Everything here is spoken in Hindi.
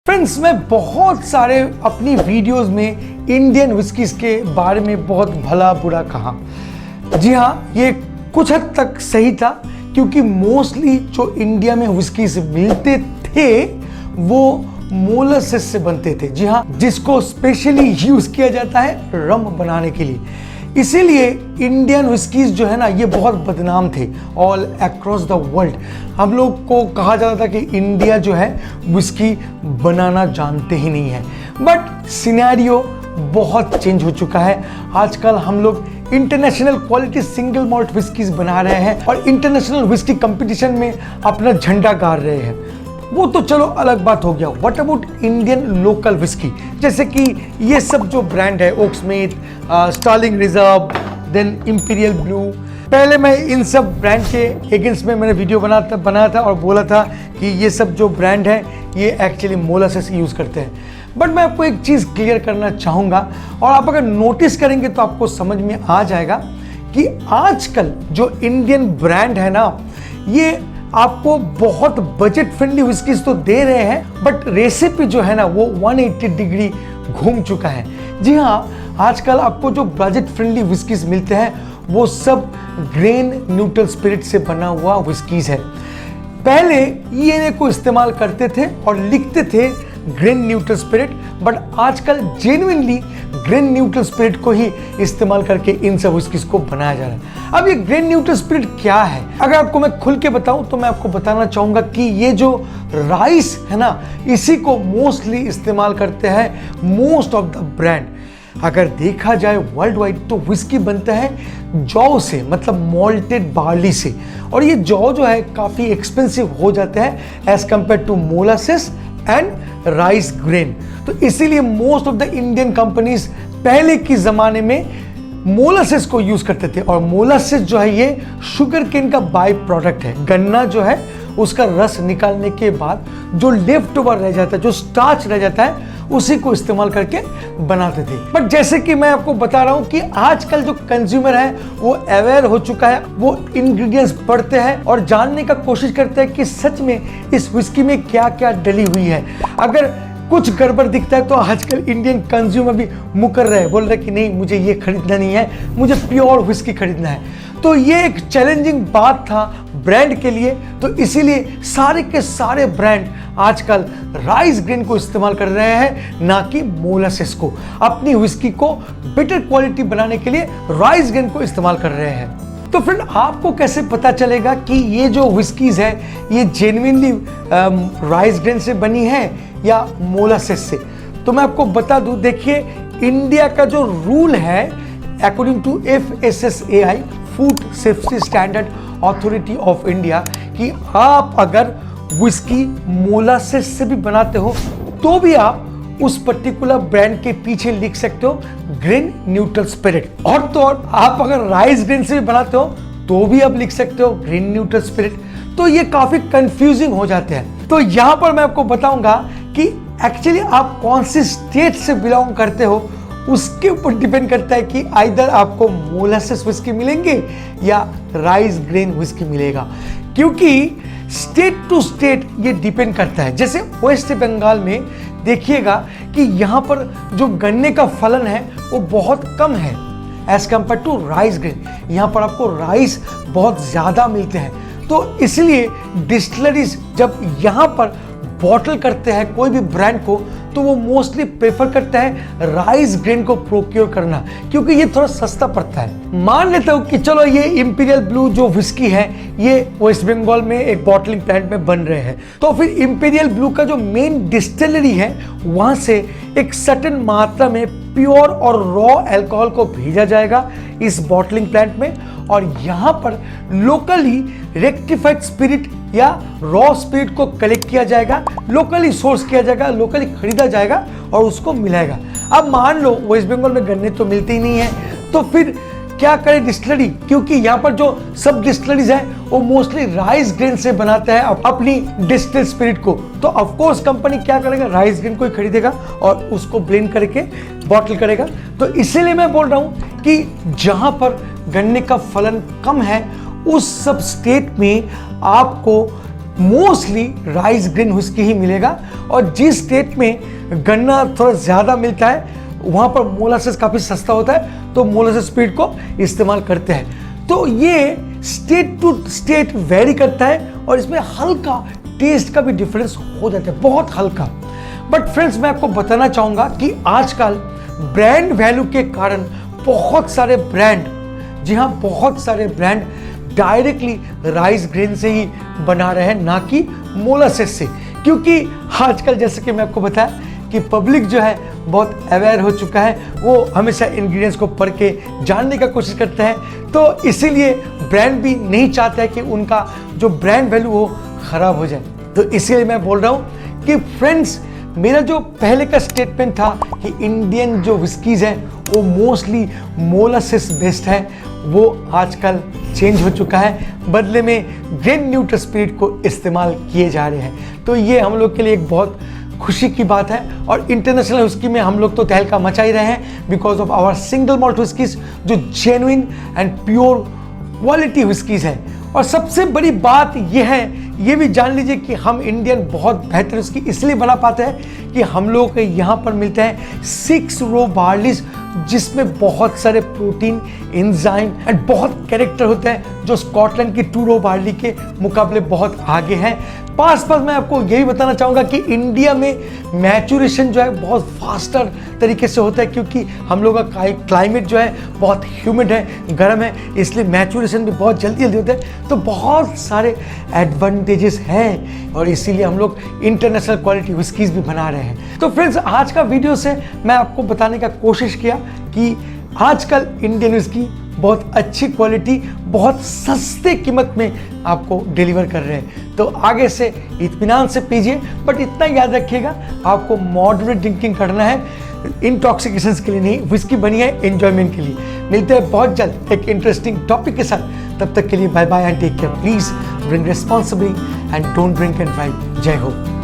फ्रेंड्स, मैं बहुत सारे अपनी वीडियोस में इंडियन विस्कीज के बारे में बहुत भला बुरा कहा। जी हाँ, ये कुछ हद तक सही था क्योंकि मोस्टली जो इंडिया में विस्कीज मिलते थे वो मोलासेस से बनते थे। जी हाँ, जिसको स्पेशली यूज किया जाता है रम बनाने के लिए। इसीलिए इंडियन विस्कीज जो है ना, ये बहुत बदनाम थे ऑल अक्रॉस द वर्ल्ड। हम लोग को कहा जाता था कि इंडिया जो है विस्की बनाना जानते ही नहीं है। बट सिनेरियो बहुत चेंज हो चुका है। आजकल हम लोग international quality single malt whiskeys बना रहे हैं और इंटरनेशनल विस्की कंपटीशन में अपना झंडा गाड़ रहे हैं। वो तो चलो अलग बात हो गया। What about Indian local whisky, जैसे कि ये सब जो ब्रांड है, Oaksmith, Sterling Reserve, then Imperial Blue. पहले मैं इन सब ब्रांड के अगेंस्ट में मैंने वीडियो बनाया था और बोला था कि ये सब जो ब्रांड है ये एक्चुअली मोलासेस यूज़ करते हैं। बट मैं आपको एक चीज़ क्लियर करना चाहूँगा और आप अगर नोटिस करेंगे तो आपको समझ में आ जाएगा कि आजकल जो इंडियन ब्रांड है ना, ये आपको बहुत बजट फ्रेंडली विस्कीज तो दे रहे हैं, बट रेसिपी जो है ना वो 180 डिग्री घूम चुका है। जी हाँ, आजकल आपको जो बजट फ्रेंडली विस्कीज मिलते हैं वो सब ग्रेन न्यूट्रल स्पिरिट से बना हुआ विस्कीज है। पहले ये को इस्तेमाल करते थे और लिखते थे ग्रेन न्यूट्रल स्पिरिट, बट आजकल जेन्युइनली ग्रेन न्यूट्रल स्पिरिट को ही इस्तेमाल करके इन सब विस्कीज को बनाया जा रहा है। अब ये ग्रेन न्यूट्रल स्पिरिट क्या है, अगर आपको मैं खुल के बताऊं तो मैं आपको बताना चाहूंगा कि ये जो राइस है ना, इसी को मोस्टली इस्तेमाल करते हैं मोस्ट ऑफ द ब्रांड। अगर देखा जाए वर्ल्ड वाइड तो विस्की बनता है जौ से, मतलब मॉल्टेड बार्ली से, और ये जौ जो है काफ़ी एक्सपेंसिव हो जाता है as compare to molasses and rice grain. तो इसीलिए most of the Indian companies पहले के ज़माने में मोलासेस को यूज़ करते थे। और मोलासेस जो है ये शुगर केन का बाय प्रोडक्ट है। गन्ना जो है उसका रस निकालने के बाद जो लेफ्ट ओवर रह जाता है, जो स्टार्च रह जाता है, उसी को इस्तेमाल करके बनाते थे। बट जैसे कि मैं आपको बता रहा हूं कि आजकल जो कंज्यूमर है वो अवेयर हो चुका है, वो इंग्रेडिएंट्स पढ़ते हैं और जानने का कोशिश करते हैं कि सच में इस विस्की में क्या क्या डली हुई है। अगर कुछ गड़बड़ दिखता है तो आजकल इंडियन कंज्यूमर भी मुकर रहे हैं, बोल रहे कि नहीं, मुझे ये खरीदना नहीं है, मुझे प्योर विस्की खरीदना है। तो ये एक चैलेंजिंग बात था ब्रांड के लिए। तो इसीलिए सारे के सारे ब्रांड आजकल राइस ग्रेन को इस्तेमाल कर रहे हैं, ना कि मोलासेस को। अपनी विस्की को बेटर क्वालिटी बनाने के लिए राइस ग्रेन को इस्तेमाल कर रहे हैं। तो फ्रेंड, आपको कैसे पता चलेगा कि ये जो विस्कीज है ये जेन्युइनली राइस ग्रेन से बनी है या मोलासेस से? तो मैं आपको बता दूं, देखिए इंडिया का जो रूल है according to FSSAI, food safety standard authority of India, कि आप अगर विस्की मोलासेस से भी बनाते हो तो भी आप उस पर्टिकुलर ब्रांड के पीछे लिख सकते हो ग्रेन न्यूट्रल स्पिरिट। और तो और आप अगर राइस ग्रेन से भी बनाते हो तो भी आप लिख सकते हो ग्रेन न्यूट्रल स्पिरिट। तो ये काफी कंफ्यूजिंग हो जाते हैं। तो यहां पर मैं आपको बताऊंगा कि एक्चुअली आप कौन से स्टेट से बिलोंग करते हो, उसके ऊपर डिपेंड करता है कि आइदर आपको मोलासेस विस्की मिलेंगे या राइस ग्रेन विस्की मिलेगा। क्योंकि स्टेट टू स्टेट ये डिपेंड करता है। जैसे वेस्ट बंगाल में देखिएगा कि यहाँ पर जो गन्ने का फलन है वो बहुत कम है as compare to rice grain. यहाँ पर आपको राइस बहुत ज़्यादा मिलते हैं। तो इसलिए डिस्टिलरीज जब यहाँ पर बॉटल करते हैं कोई भी ब्रांड को, तो वो मोस्टली प्रेफर करता है राइस ग्रेन को प्रोक्योर करना, क्योंकि ये थोड़ा सस्ता पड़ता है। मान लेता हूँ कि चलो ये इंपीरियल ब्लू जो विस्की है ये वेस्ट बंगाल में एक बॉटलिंग प्लांट में बन रहे हैं, तो फिर इंपीरियल ब्लू का जो मेन डिस्टिलरी है वहां से एक सर्टेन मात्रा में प्योर और रॉ अल्कोहल को भेजा जाएगा इस बॉटलिंग प्लांट में, और यहाँ पर लोकली रेक्टिफाइड स्पिरिट या रॉ स्पिरिट को कलेक्ट किया जाएगा, लोकली सोर्स किया जाएगा, लोकली खरीदा जाएगा और उसको मिलाएगा। अब मान लो वेस्ट बंगाल में गन्ने तो मिलते ही नहीं है, तो फिर क्या करे डिस्टिलरी, क्योंकि यहाँ पर जो सब डिस्टिलरीज हैं वो मोस्टली राइस ग्रेन से बनाते हैं अपनी डिस्टिल स्पिरिट को। तो ऑफ कोर्स कंपनी क्या करेगा, राइस ग्रेन को ही खरीदेगा और उसको ब्लेंड करके बॉटल करेगा। तो इसीलिए मैं बोल रहा हूँ कि जहाँ पर गन्ने का फलन कम है उस सब स्टेट में आपको मोस्टली राइस ग्रेन व्हिस्की ही मिलेगा। और जिस स्टेट में गन्ना थोड़ा ज़्यादा मिलता है वहाँ पर मोलासेस काफ़ी सस्ता होता है, तो मोलासेस स्पिरिट को इस्तेमाल करते हैं। तो ये स्टेट टू स्टेट वेरी करता है और इसमें हल्का टेस्ट का भी डिफरेंस हो जाता है, बहुत हल्का। बट फ्रेंड्स, मैं आपको बताना चाहूँगा कि आजकल ब्रांड वैल्यू के कारण बहुत सारे ब्रांड, जी हाँ बहुत सारे ब्रांड डायरेक्टली राइस ग्रेन से ही बना रहे हैं, ना कि मोलासेस से। क्योंकि आजकल जैसे कि मैं आपको बताया कि पब्लिक जो है बहुत अवेयर हो चुका है, वो हमेशा इंग्रेडिएंट्स को पढ़ के जानने का कोशिश करते हैं। तो इसीलिए ब्रांड भी नहीं चाहता है कि उनका जो ब्रांड वैल्यू वो खराब हो जाए। तो इसीलिए मैं बोल रहा हूँ कि फ्रेंड्स, मेरा जो पहले का स्टेटमेंट था कि इंडियन जो विस्कीज हैं वो मोस्टली मोलासेस बेस्ड है, वो आजकल चेंज हो चुका है। बदले में ग्रेन न्यूट्रल स्पिरिट को इस्तेमाल किए जा रहे हैं। तो ये हम लोग के लिए एक बहुत खुशी की बात है। और इंटरनेशनल विस्की में हम लोग तो तहलका मचा ही रहे हैं because of our single malt whiskies जो genuine and pure quality whiskies है। और सबसे बड़ी बात यह है, ये भी जान लीजिए कि हम इंडियन बहुत बेहतर विस्की इसलिए बना पाते हैं कि हम लोग के यहाँ पर मिलते हैं 6 रो बार्लीज, जिसमें बहुत सारे प्रोटीन, एंजाइम एंड बहुत कैरेक्टर होते हैं, जो स्कॉटलैंड की 2 रो बार्ली के मुकाबले बहुत आगे हैं। पास मैं आपको यही बताना चाहूँगा कि इंडिया में मैचुरेशन जो है बहुत फास्टर तरीके से होता है, क्योंकि हम लोग का क्लाइमेट जो है बहुत ह्यूमिड है, गर्म है, इसलिए मैचुरेशन भी बहुत जल्दी होता है। तो बहुत सारे एडवांटेजेस हैं और इसीलिए हम लोग इंटरनेशनल क्वालिटी विस्कीज भी बना रहे हैं। तो फ्रेंड्स, आज का वीडियो से मैं आपको बताने का कोशिश किया कि आजकल इंडियन विस्की बहुत अच्छी क्वालिटी, बहुत सस्ते कीमत में आपको डिलीवर कर रहे हैं। तो आगे से इत्मीनान से पीजिए, बट इतना याद रखिएगा आपको मॉडरेट ड्रिंकिंग करना है, इंटॉक्सिकेशन के लिए नहीं। विस्की बनी है एंजॉयमेंट के लिए। मिलते हैं बहुत जल्द एक इंटरेस्टिंग टॉपिक के साथ। तब तक के लिए bye bye and take care. Please drink responsibly and don't drink and drive. जय हो।